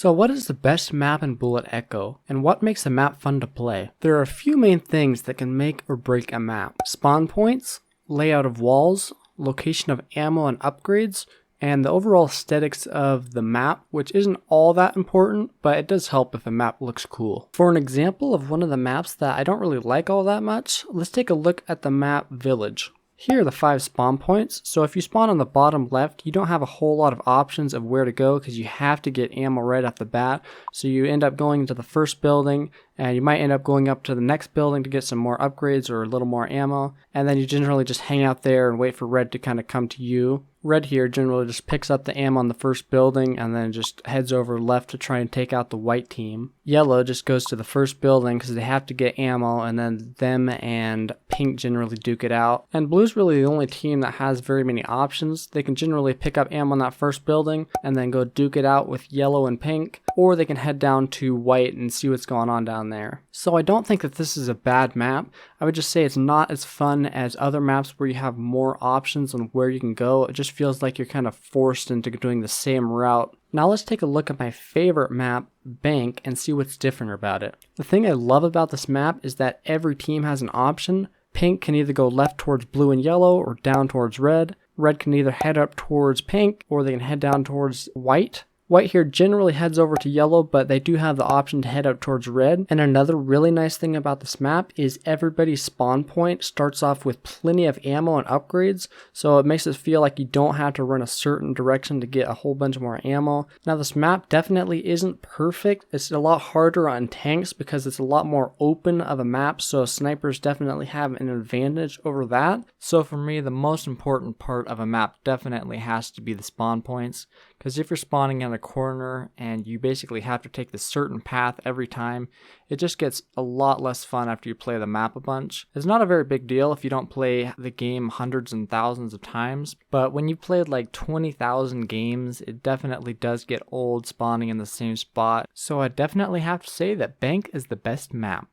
So what is the best map in Bullet Echo, and what makes a map fun to play? There are a few main things that can make or break a map. Spawn points, layout of walls, location of ammo and upgrades, and the overall aesthetics of the map, which isn't all that important, but it does help if a map looks cool. For an example of one of the maps that I don't really like all that much, let's take a look at the map Village. Here are the 5 spawn points, so if you spawn on the bottom left, you don't have a whole lot of options of where to go because you have to get ammo right off the bat. So you end up going to the first building, and you might end up going up to the next building to get some more upgrades or a little more ammo, and then you generally just hang out there and wait for red to kind of come to you. Red here generally just picks up the ammo on the first building and then just heads over left to try and take out the white team. Yellow just goes to the first building because they have to get ammo, and then them and pink generally duke it out. And blue's really the only team that has very many options. They can generally pick up ammo on that first building and then go duke it out with yellow and pink, or they can head down to white and see what's going on down there. So I don't think that this is a bad map. I would just say it's not as fun as other maps where you have more options on where you can go. It just feels like you're kind of forced into doing the same route. Now let's take a look at my favorite map, Bank, and see what's different about it. The thing I love about this map is that every team has an option. Pink can either go left towards blue and yellow or down towards red. Red can either head up towards pink or they can head down towards white. White here generally heads over to yellow, but they do have the option to head up towards red. And another really nice thing about this map is everybody's spawn point starts off with plenty of ammo and upgrades, so it makes it feel like you don't have to run a certain direction to get a whole bunch more ammo. Now this map definitely isn't perfect. It's a lot harder on tanks because it's a lot more open of a map, so snipers definitely have an advantage over that. So for me, the most important part of a map definitely has to be the spawn points, because if you're spawning in a corner and you basically have to take this certain path every time, it just gets a lot less fun after you play the map a bunch. It's not a very big deal if you don't play the game hundreds and thousands of times, but when you played like 20,000 games, it definitely does get old spawning in the same spot. So I definitely have to say that Bank is the best map.